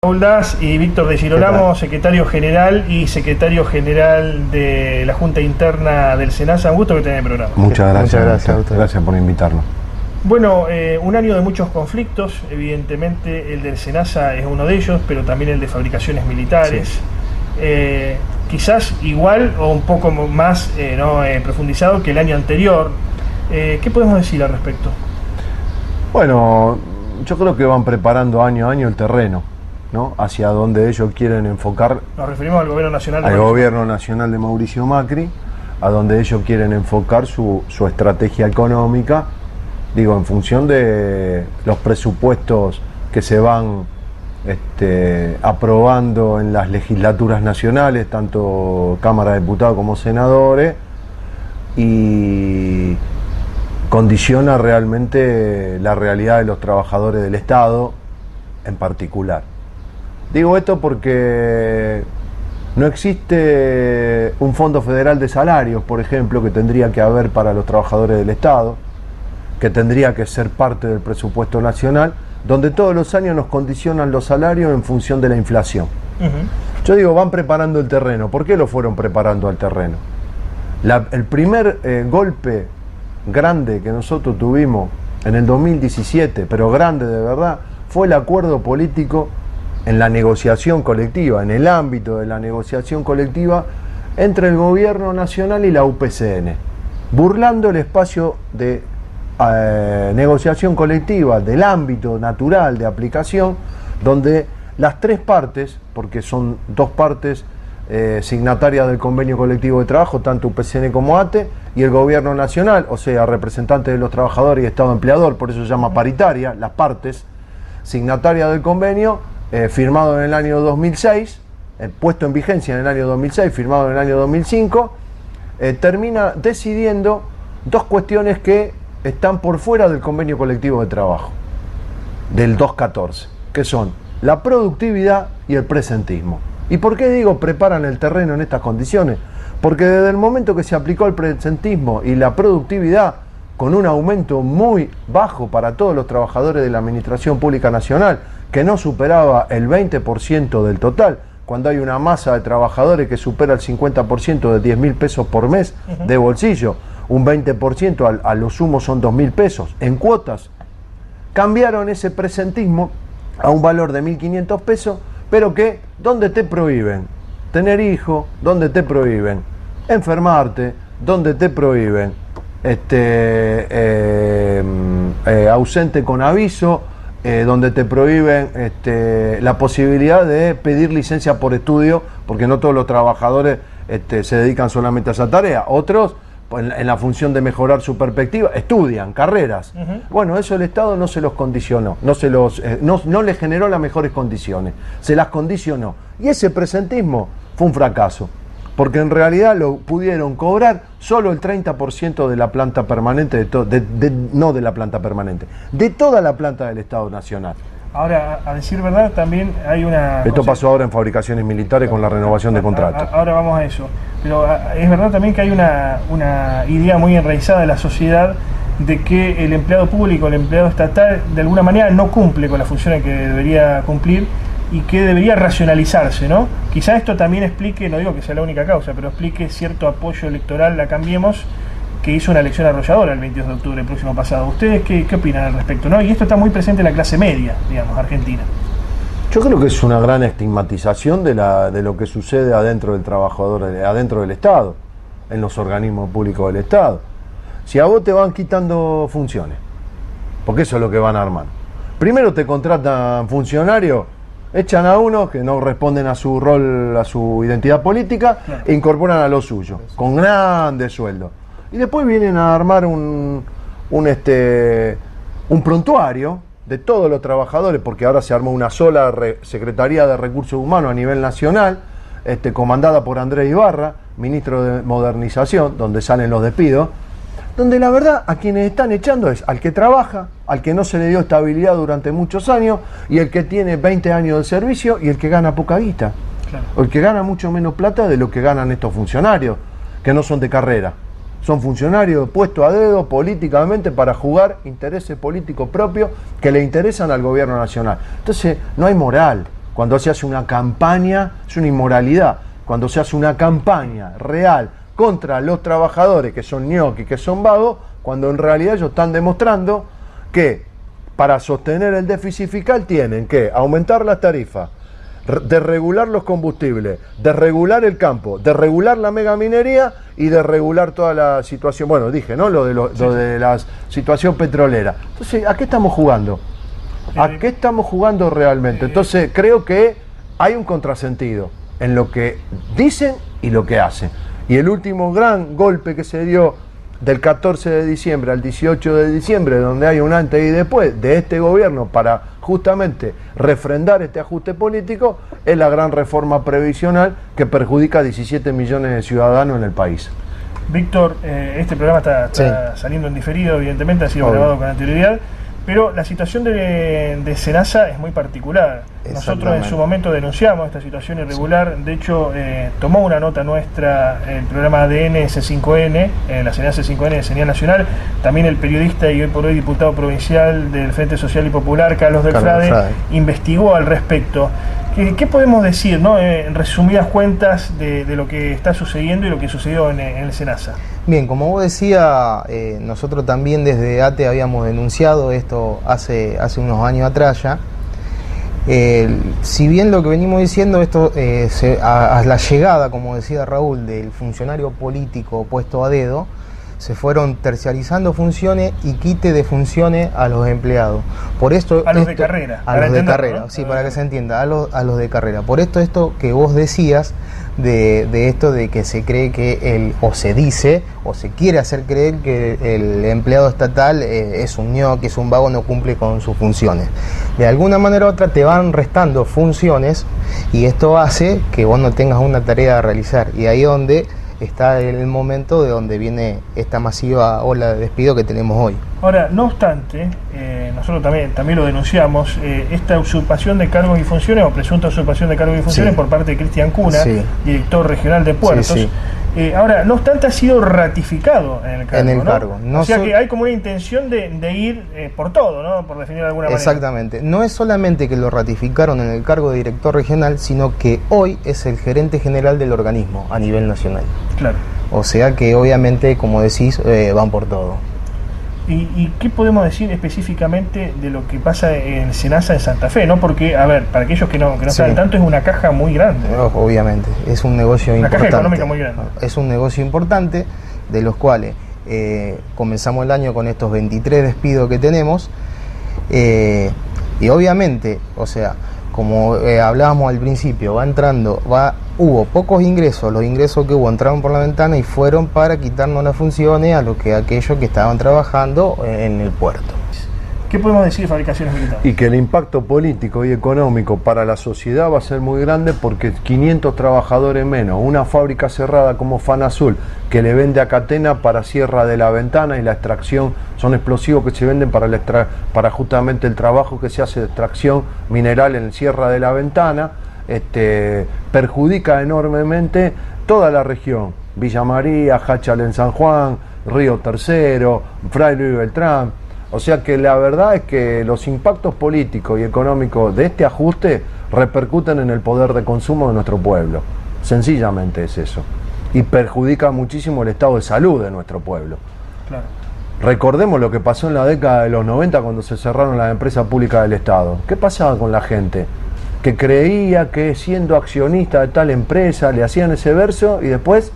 Raúl Das y Víctor de Girolamo, secretario general de la Junta Interna del SENASA. Un gusto que tengan el programa. Muchas gracias, gracias por invitarnos. Bueno, un año de muchos conflictos, evidentemente el del SENASA es uno de ellos, pero también el de fabricaciones militares. Sí. Quizás igual o un poco más profundizado que el año anterior. ¿Qué podemos decir al respecto? Bueno, yo creo que van preparando año a año el terreno, ¿no? Hacia donde ellos quieren enfocar. Nos referimos al gobierno nacional. Al gobierno nacional de Mauricio Macri, a donde ellos quieren enfocar su estrategia económica, digo, en función de los presupuestos que se van aprobando en las legislaturas nacionales, tanto Cámara de Diputados como senadores, y condiciona realmente la realidad de los trabajadores del Estado en particular. Digo esto porque no existe un fondo federal de salarios, por ejemplo, que tendría que haber para los trabajadores del Estado, que tendría que ser parte del presupuesto nacional, donde todos los años nos condicionan los salarios en función de la inflación. Yo digo, van preparando el terreno. ¿Por qué lo fueron preparando al terreno? El primer golpe grande que nosotros tuvimos en el 2017, pero grande de verdad, fue el acuerdo político en la negociación colectiva, en el ámbito de la negociación colectiva entre el gobierno nacional y la UPCN, burlando el espacio de negociación colectiva del ámbito natural de aplicación, donde las tres partes, porque son dos partes signatarias del convenio colectivo de trabajo, tanto UPCN como ATE, y el gobierno nacional, o sea, representantes de los trabajadores y Estado empleador, por eso se llama paritaria, las partes signatarias del convenio, firmado en el año 2006, puesto en vigencia en el año 2006, firmado en el año 2005, termina decidiendo dos cuestiones que están por fuera del convenio colectivo de trabajo, del 214, que son la productividad y el presentismo. ¿Y por qué digo preparan el terreno en estas condiciones? Porque desde el momento que se aplicó el presentismo y la productividad, con un aumento muy bajo para todos los trabajadores de la Administración Pública Nacional, que no superaba el 20% del total, cuando hay una masa de trabajadores que supera el 50% de 10.000 pesos por mes de bolsillo, un 20% a lo sumo son 2.000 pesos en cuotas, cambiaron ese presentismo a un valor de 1.500 pesos, pero que, ¿dónde te prohíben tener hijos? ¿Dónde te prohíben enfermarte? ¿Dónde te prohíben ausente con aviso? Donde te prohíben la posibilidad de pedir licencia por estudio, porque no todos los trabajadores se dedican solamente a esa tarea. Otros, en la función de mejorar su perspectiva, estudian carreras. Bueno, eso el Estado no se los condicionó, no les generó las mejores condiciones, se las condicionó. Y ese presentismo fue un fracaso, porque en realidad lo pudieron cobrar solo el 30% de la planta permanente, no de la planta permanente, de toda la planta del Estado Nacional. Ahora, a decir verdad, también hay una... Esto pasó ahora en fabricaciones militares con la renovación de contratos. Ahora vamos a eso. Pero es verdad también que hay una idea muy enraizada de la sociedad de que el empleado público, el empleado estatal, de alguna manera no cumple con las funciones que debería cumplir y que debería racionalizarse, ¿no? Quizá esto también explique, no digo que sea la única causa, pero explique cierto apoyo electoral a Cambiemos, que hizo una elección arrolladora el 22 de octubre, el próximo pasado. ¿Ustedes qué opinan al respecto, no? Y esto está muy presente en la clase media, digamos, argentina. Yo creo que es una gran estigmatización de lo que sucede adentro del trabajador, adentro del Estado, en los organismos públicos del Estado. Si a vos te van quitando funciones, porque eso es lo que van armando. Primero te contratan funcionarios, echan a unos que no responden a su rol, a su identidad política, claro, e incorporan a los suyos, con grandes sueldos. Y después vienen a armar un prontuario de todos los trabajadores, porque ahora se armó una sola Secretaría de Recursos Humanos a nivel nacional, comandada por Andrés Ibarra, ministro de Modernización, donde salen los despidos, donde la verdad a quienes están echando es al que trabaja, al que no se le dio estabilidad durante muchos años, y el que tiene 20 años de servicio, y el que gana poca guita, claro, o el que gana mucho menos plata de lo que ganan estos funcionarios, que no son de carrera. Son funcionarios puestos a dedo políticamente para jugar intereses políticos propios que le interesan al gobierno nacional. Entonces, no hay moral. Cuando se hace una campaña, es una inmoralidad. Cuando se hace una campaña real contra los trabajadores que son ñoquis, que son vagos, cuando en realidad ellos están demostrando que para sostener el déficit fiscal tienen que aumentar las tarifas, desregular los combustibles, desregular el campo, desregular la megaminería y desregular toda la situación, bueno, dije, ¿no? Lo de la situación petrolera. Entonces, ¿a qué estamos jugando? ¿A qué estamos jugando realmente? Entonces, creo que hay un contrasentido en lo que dicen y lo que hacen. Y el último gran golpe que se dio del 14 de diciembre al 18 de diciembre, donde hay un antes y después de este gobierno para justamente refrendar este ajuste político, es la gran reforma previsional que perjudica a 17 millones de ciudadanos en el país. Víctor, este programa está saliendo en diferido, evidentemente, ha sido grabado con anterioridad, pero la situación de SENASA es muy particular. Nosotros en su momento denunciamos esta situación irregular, de hecho tomó una nota nuestra el programa ADN C5N, la SENASA C5N de Señal Nacional, también el periodista y hoy por hoy diputado provincial del Frente Social y Popular, Carlos Del Frade, investigó al respecto. ¿Qué podemos decir, ¿no? En resumidas cuentas de lo que está sucediendo y lo que sucedió en el SENASA? Bien, como vos decías, nosotros también desde ATE habíamos denunciado esto hace unos años atrás ya. Si bien lo que venimos diciendo, esto a la llegada, como decía Raúl, del funcionario político puesto a dedo, se fueron terciarizando funciones y quite de funciones a los empleados. Por esto, a los de carrera. A los de carrera, ¿no? Sí, para que se entienda, a los de carrera. Por esto que vos decías, de esto de que se cree que o se dice, o se quiere hacer creer que el empleado estatal es un ñoqui, es un vago, no cumple con sus funciones. De alguna manera u otra te van restando funciones y esto hace que vos no tengas una tarea a realizar. Y ahí donde está el momento de donde viene esta masiva ola de despido que tenemos hoy. Ahora, no obstante, nosotros también lo denunciamos, esta usurpación de cargos y funciones, o presunta usurpación de cargos y funciones por parte de Cristian Cuna, director regional de Puertos. Ahora, no obstante, ha sido ratificado en el cargo. En el cargo. No, o sea que hay como una intención de ir por todo, ¿no? Por definir de alguna manera. Exactamente. No es solamente que lo ratificaron en el cargo de director regional, sino que hoy es el gerente general del organismo a nivel nacional. Claro. O sea que obviamente, como decís, van por todo. ¿Y qué podemos decir específicamente de lo que pasa en SENASA de Santa Fe? ¿No? Porque, a ver, para aquellos que no saben tanto, es una caja muy grande. Obviamente, es un negocio importante. Una caja económica muy grande. Es un negocio importante, de los cuales comenzamos el año con estos 23 despidos que tenemos. Y obviamente, o sea, como hablábamos al principio, hubo pocos ingresos, los ingresos que hubo entraron por la ventana y fueron para quitarnos las funciones a aquellos que estaban trabajando en el puerto. ¿Qué podemos decir de Fabricaciones Militares? Y que el impacto político y económico para la sociedad va a ser muy grande porque 500 trabajadores menos, una fábrica cerrada como Fanazul que le vende a Catena para Sierra de la Ventana y la extracción, son explosivos que se venden para justamente el trabajo que se hace de extracción mineral en Sierra de la Ventana, perjudica enormemente toda la región, Villa María, Jáchal en San Juan, Río Tercero, Fray Luis Beltrán. O sea que la verdad es que los impactos políticos y económicos de este ajuste repercuten en el poder de consumo de nuestro pueblo. Sencillamente es eso. Y perjudica muchísimo el estado de salud de nuestro pueblo. Claro. Recordemos lo que pasó en la década de los 90 cuando se cerraron las empresas públicas del Estado. ¿Qué pasaba con la gente? Que creía que siendo accionista de tal empresa le hacían ese verso y después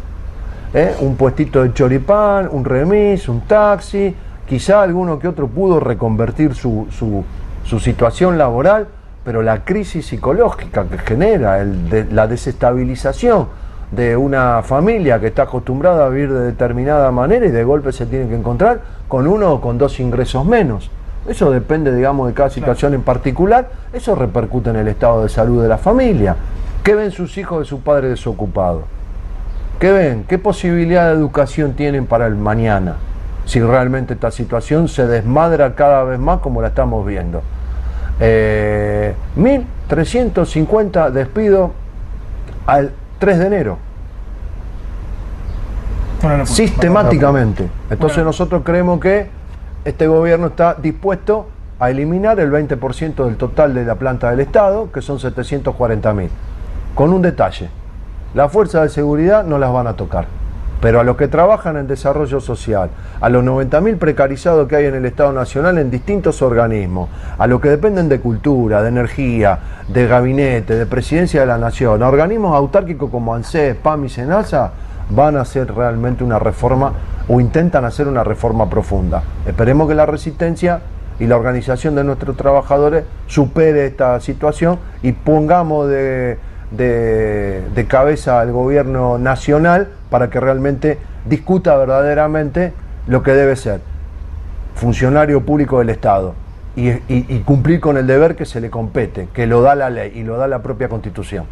un puestito de choripán, un remis, un taxi. Quizá alguno que otro pudo reconvertir su situación laboral, pero la crisis psicológica que genera, la desestabilización de una familia que está acostumbrada a vivir de determinada manera y de golpe se tiene que encontrar con uno o con dos ingresos menos. Eso depende, digamos, de cada situación en particular. Eso repercute en el estado de salud de la familia. ¿Qué ven sus hijos de su padre desocupado? ¿Qué ven? ¿Qué posibilidad de educación tienen para el mañana? Si realmente esta situación se desmadra cada vez más como la estamos viendo. 1.350 despidos al 3 de enero. Sistemáticamente. Entonces nosotros creemos que este gobierno está dispuesto a eliminar el 20% del total de la planta del Estado, que son 740.000. Con un detalle, las fuerzas de seguridad no las van a tocar, pero a los que trabajan en desarrollo social, a los 90.000 precarizados que hay en el Estado Nacional en distintos organismos, a los que dependen de cultura, de energía, de gabinete, de presidencia de la nación, a organismos autárquicos como ANSES, PAM y SENASA, van a hacer realmente una reforma o intentan hacer una reforma profunda. Esperemos que la resistencia y la organización de nuestros trabajadores supere esta situación y pongamos de cabeza al gobierno nacional para que realmente discuta verdaderamente lo que debe ser funcionario público del Estado y cumplir con el deber que se le compete, que lo da la ley y lo da la propia Constitución.